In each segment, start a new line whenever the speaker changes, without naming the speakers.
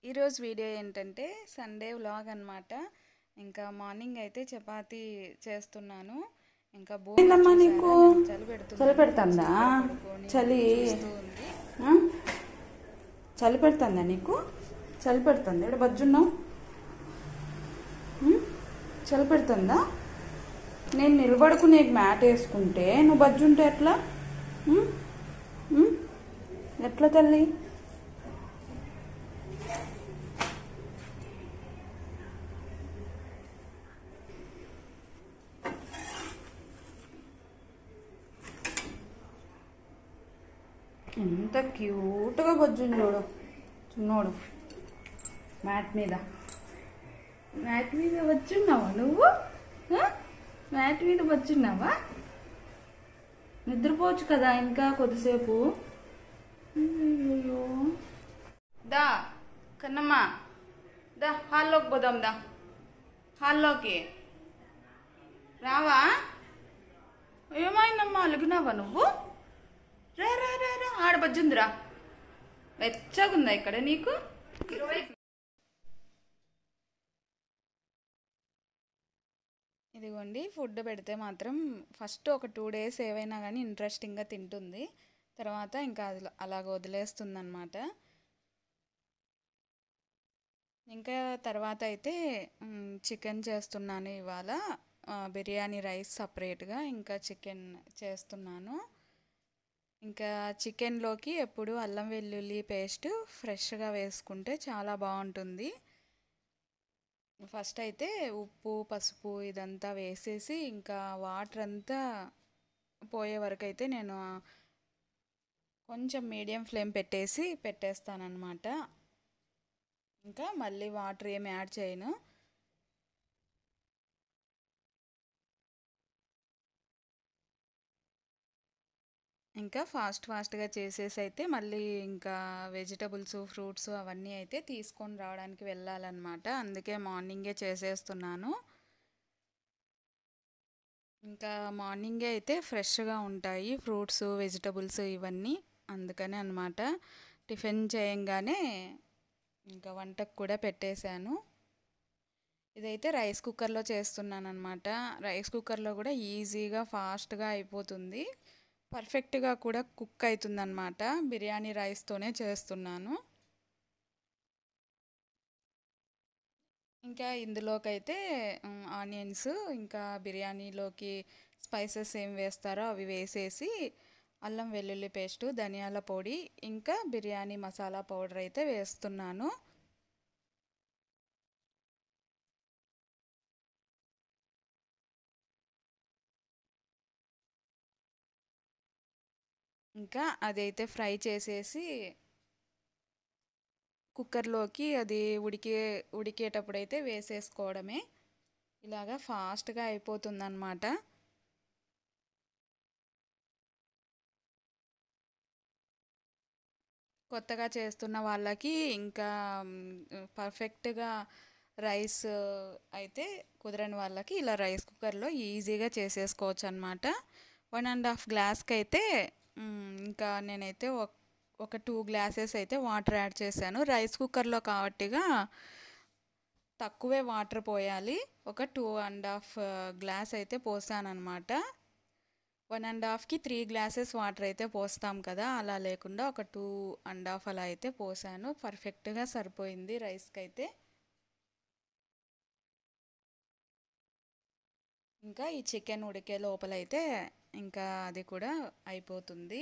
ఈరోజు వీడియో ఏంటంటే Sunday vlog అనమాట. ఇంకా మార్నింగ్ అయితే చపాతీ చేస్తున్నాను. ఇంకా భూమి
ఏందమ్మా
చూసారా,
నీకు
నేను చలి
చలి
పెడుతుందని
పెడుతుందా?
చీరలో పడుకొని
చలి
చూస్తూ ఉంది.
ఆ? చలి పెడుతుందా నీకు? చలి పెడుతుంది ఇక్కడ బజ్జున్నావు. చలి పెడుతుందా? నేను నిలబడుకునే మ్యాట్ వేసుకుంటే నువ్వు బజ్జుంటే ఎట్లా? ఉమ్? ఉమ్? ఎట్లా తల్లి? ఎంత క్యూట్గా బొజ్జుని చూడు చిన్నోడు. మ్యాట్ మీద వచ్చున్నావా నువ్వు? మ్యాట్ మీద వచ్చున్నావా? నిద్రపోవచ్చు కదా ఇంకా కొద్దిసేపు. అయ్యో దా కన్నమ్మా, దా హాల్లోకి పోదాం. దా హాల్లోకి రావా? ఏమైందమ్మా, అలిగినావా నువ్వు? రా రా రా రా, ఆడ బజ్జుందిరా. వెచ్చగుందా ఇక్కడ నీకు?
ఇదిగోండి, ఫుడ్ పెడితే మాత్రం ఫస్ట్ ఒక 2 days ఏవైనా కానీ ఇంట్రెస్టింగ్గా తింటుంది. తర్వాత ఇంకా అది అలాగ వదిలేస్తుంది అనమాట. ఇంకా తర్వాత అయితే చికెన్ చేస్తున్నాను ఇవాళ. బిర్యానీ రైస్ సపరేట్గా, ఇంకా చికెన్ చేస్తున్నాను. ఇంకా చికెన్లోకి ఎప్పుడు అల్లం వెల్లుల్లి పేస్ట్ ఫ్రెష్గా వేసుకుంటే చాలా బాగుంటుంది. ఫస్ట్ అయితే ఉప్పు పసుపు ఇదంతా వేసేసి ఇంకా వాటర్ అంతా పోయే వరకు అయితే నేను కొంచెం మీడియం ఫ్లేమ్ పెట్టేస్తానన్నమాట. ఇంకా మళ్ళీ వాటర్ ఏమి యాడ్ చేయను. ఇంకా ఫాస్ట్గా చేసేసి అయితే మళ్ళీ ఇంకా వెజిటబుల్స్ ఫ్రూట్స్ అవన్నీ అయితే తీసుకొని రావడానికి వెళ్ళాలన్నమాట. అందుకే మార్నింగే చేసేస్తున్నాను. ఇంకా మార్నింగే అయితే ఫ్రెష్గా ఉంటాయి ఫ్రూట్స్ వెజిటబుల్స్ ఇవన్నీ, అందుకనే అనమాట. టిఫిన్ చేయంగానే ఇంకా వంటకు కూడా పెట్టేశాను. ఇదైతే రైస్ కుక్కర్లో చేస్తున్నాను అనమాట. రైస్ కుక్కర్లో కూడా ఈజీగా ఫాస్ట్గా అయిపోతుంది, పర్ఫెక్ట్గా కూడా కుక్ అవుతుంది అనమాట. బిర్యానీ రైస్తోనే చేస్తున్నాను. ఇంకా ఇందులోకైతే ఆనియన్స్, ఇంకా బిర్యానీలోకి స్పైసెస్ ఏం వేస్తారో అవి వేసేసి అల్లం వెల్లుల్లి పేస్టు, ధనియాల పొడి, ఇంకా బిర్యానీ మసాలా పౌడర్ అయితే వేస్తున్నాను. ఇంకా అదైతే ఫ్రై చేసేసి కుక్కర్లోకి అది ఉడికేటప్పుడైతే వేసేసుకోవడమే. ఇలాగా ఫాస్ట్గా అయిపోతుందన్నమాట. కొత్తగా చేస్తున్న వాళ్ళకి ఇంకా పర్ఫెక్ట్గా రైస్ అయితే కుదరని వాళ్ళకి ఇలా రైస్ కుక్కర్లో ఈజీగా చేసేసుకోవచ్చు అనమాట. 1.5 గ్లాస్కి అయితే ఇంకా నేనైతే ఒక 2 గ్లాసెస్ అయితే వాటర్ యాడ్ చేశాను. రైస్ కుక్కర్లో కాబట్టిగా తక్కువే వాటర్ పోయాలి. ఒక 2.5 గ్లాస్ అయితే పోసాను అనమాట. 1.5కి 3 గ్లాసెస్ వాటర్ అయితే పోస్తాం కదా, అలా లేకుండా ఒక 2.5 అలా అయితే పోసాను. పర్ఫెక్ట్గా సరిపోయింది రైస్కి అయితే. ఇంకా ఈ చికెన్ ఉడికే లోపలైతే ఇంకా అది కూడా అయిపోతుంది.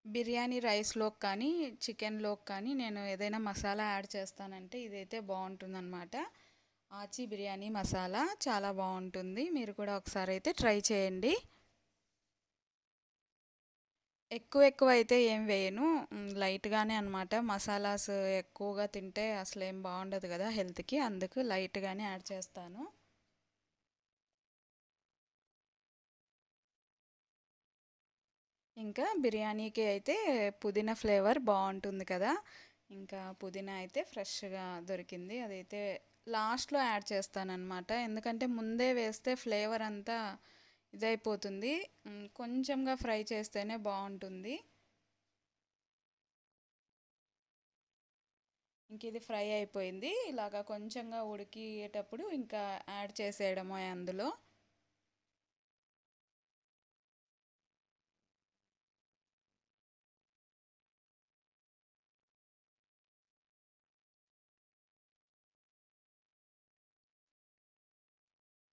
బిర్యానీ రైస్లోకి కానీ చికెన్లోకి కానీ నేను ఏదైనా మసాలా యాడ్ చేస్తానంటే ఇదైతే బాగుంటుందన్నమాట. ఆచి బిర్యానీ మసాలా చాలా బాగుంటుంది. మీరు కూడా ఒకసారి అయితే ట్రై చేయండి. ఎక్కువ అయితే ఏం వేయను, లైట్గానే అనమాట. మసాలాస్ ఎక్కువగా తింటే అసలు ఏం బాగుండదు కదా హెల్త్కి, అందుకు లైట్గానే యాడ్ చేస్తాను. ఇంకా బిర్యానీకి అయితే పుదీనా ఫ్లేవర్ బాగుంటుంది కదా, ఇంకా పుదీనా అయితే ఫ్రెష్గా దొరికింది, అదైతే లాస్ట్లో యాడ్ చేస్తానన్నమాట. ఎందుకంటే ముందే వేస్తే ఫ్లేవర్ అంతా ఇదైపోతుంది. కొంచెంగా ఫ్రై చేస్తేనే బాగుంటుంది. ఇంక ఇది ఫ్రై అయిపోయింది. ఇలాగా కొంచెంగా ఉడికేటప్పుడు ఇంకా యాడ్ చేసేయడమో అందులో.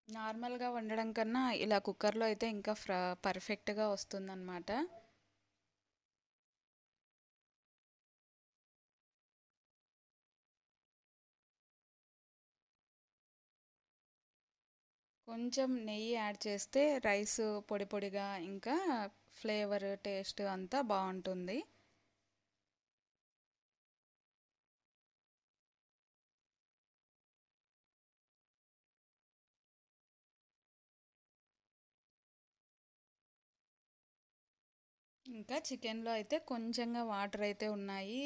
నార్మల్గా వండడం కన్నా ఇలా కుక్కర్లో అయితే ఇంకా పర్ఫెక్ట్గా వస్తుందన్నమాట. కొంచెం నెయ్యి యాడ్ చేస్తే రైస్ పొడి పొడిగా ఇంకా ఫ్లేవర్ టేస్ట్ అంతా బాగుంటుంది. ఇంకా చికెన్లో అయితే కొంచెంగా వాటర్ అయితే ఉన్నాయి.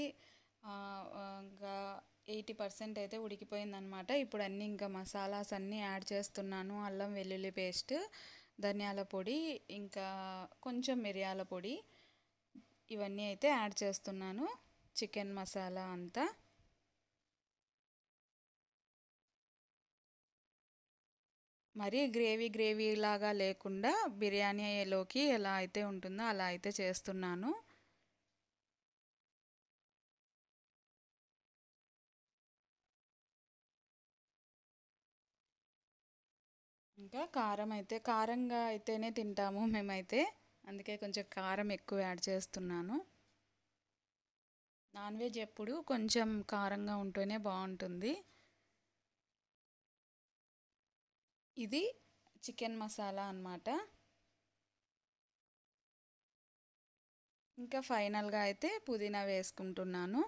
ఇంకా 80% అయితే ఉడికిపోయిందనమాట. ఇప్పుడు అన్నీ ఇంకా మసాలాస్ అన్నీ యాడ్ చేస్తున్నాను. అల్లం వెల్లుల్లి పేస్ట్, ధనియాల పొడి, ఇంకా కొంచెం మిరియాల పొడి, ఇవన్నీ అయితే యాడ్ చేస్తున్నాను. చికెన్ మసాలా అంతా మరీ గ్రేవీ లాగా లేకుండా బిర్యానీలోకి ఎలా అయితే ఉంటుందో అలా అయితే చేస్తున్నాను. ఇంకా కారం అయితే కారంగా అయితేనే తింటాము మేమైతే, అందుకే కొంచెం కారం ఎక్కువ యాడ్ చేస్తున్నాను. నాన్ వెజ్ ఎప్పుడు కొంచెం కారంగా ఉంటేనే బాగుంటుంది. ఇది చికెన్ మసాలా అన్నమాట. ఇంకా ఫైనల్గా అయితే పుదీనా వేసుకుంటున్నాను.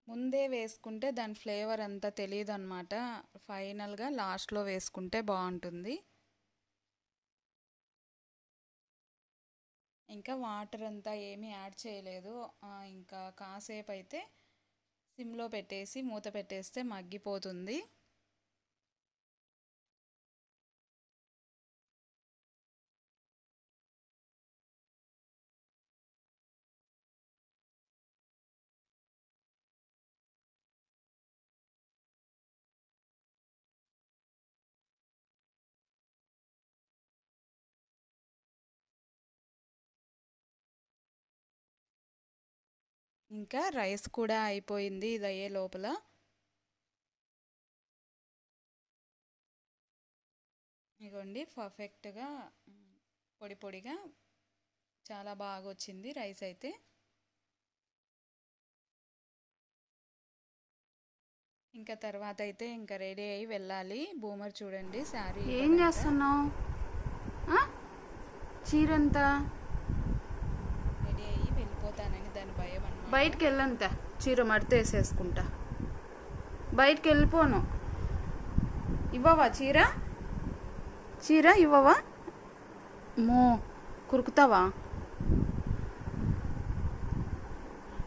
ముందే వేసుకుంటే దాని ఫ్లేవర్ అంతా తెలియదు అనమాట. ఫైనల్గా లాస్ట్లో వేసుకుంటే బాగుంటుంది. ఇంకా వాటర్ అంతా ఏమీ యాడ్ చేయలేదు. ఇంకా కాసేపు అయితే సిమ్లో పెట్టేసి మూత పెట్టేస్తే మగ్గిపోతుంది. ఇంకా రైస్ కూడా అయిపోయింది ఇది అయ్యే లోపల. ఇగోండి పర్ఫెక్ట్గా పొడి పొడిగా చాలా బాగా వచ్చింది రైస్ అయితే. ఇంకా తర్వాత అయితే ఇంకా రెడీ అయ్యి వెళ్ళాలి. బూమర్ చూడండి శారీ
ఏం చేస్తున్నావు? చీరంతా
రెడీ అయ్యి వెళ్ళిపోతానని దాని భయం అన్నమాట.
బయటికి వెళ్ళంత చీర మడితే వేసేసుకుంటా. బయటికి వెళ్ళిపోను. ఇవ్వవా చీర? చీర ఇవ్వవా? మో కురుకుతావా?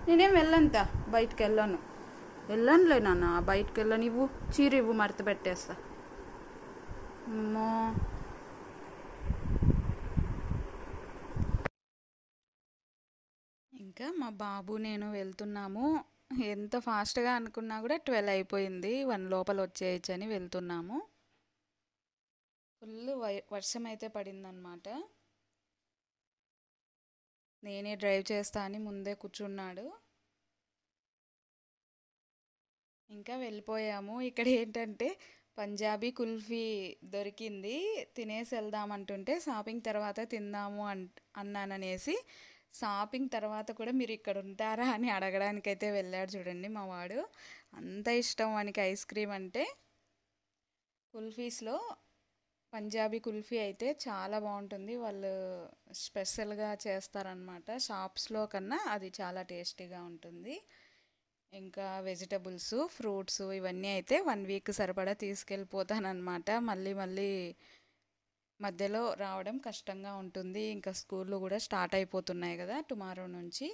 నేనేం వెళ్ళంత, బయటికి వెళ్ళనులే నాన్న, బయటికి వెళ్ళను. ఇవ్వు చీర ఇవ్వు, మడత పెట్టేస్తా. అమ్మో
ఇంకా మా బాబు నేను వెళ్తున్నాము. ఎంత ఫాస్ట్గా అనుకున్నా కూడా 12 అయిపోయింది. 1 లోపల వచ్చేయచ్చని వెళ్తున్నాము. ఫుల్ వర్షం అయితే పడిందనమాట. నేనే డ్రైవ్ చేస్తా అని ముందే కూర్చున్నాడు. ఇంకా వెళ్ళిపోయాము. ఇక్కడ ఏంటంటే పంజాబీ కుల్ఫీ దొరికింది, తినేసి వెళ్దామంటుంటే షాపింగ్ తర్వాత తిందాము అన్నాననేసి షాపింగ్ తర్వాత కూడా మీరు ఇక్కడ ఉంటారా అని అడగడానికైతే వెళ్ళాడు. చూడండి మా వాడు, అంత ఇష్టం వానికి ఐస్ క్రీమ్ అంటే. కుల్ఫీస్లో పంజాబీ కుల్ఫీ అయితే చాలా బాగుంటుంది. వాళ్ళు స్పెషల్గా చేస్తారనమాట. షాప్స్లో కన్నా అది చాలా టేస్టీగా ఉంటుంది. ఇంకా వెజిటబుల్స్, ఫ్రూట్స్ ఇవన్నీ అయితే 1 వీక్ సరిపడా తీసుకెళ్ళిపోతానమాట. మళ్ళీ మధ్యలో రావడం కష్టంగా ఉంటుంది. ఇంకా స్కూళ్ళు కూడా స్టార్ట్ అయిపోతున్నాయి కదా టుమారో నుంచి.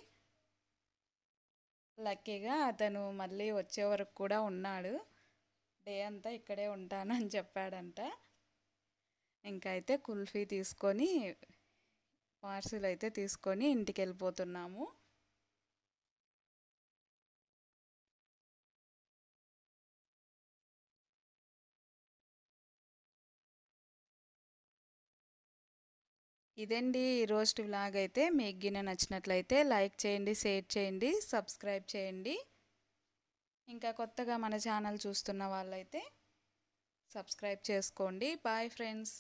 లక్కీగా అతను మళ్ళీ వచ్చే వరకు కూడా ఉన్నాడు. డే అంతా ఇక్కడే ఉంటానని చెప్పాడంట. ఇంకా అయితే కుల్ఫీ తీసుకొని పార్సిల్ అయితే తీసుకొని ఇంటికి వెళ్ళిపోతున్నాము. ఇదండి ఈరోజు వ్లాగ్ అయితే. మీకు గిన్నె నచ్చినట్లయితే లైక్ చేయండి, షేర్ చేయండి, సబ్స్క్రైబ్ చేయండి. ఇంకా కొత్తగా మన ఛానల్ చూస్తున్న వాళ్ళైతే సబ్స్క్రైబ్ చేసుకోండి. Bye friends.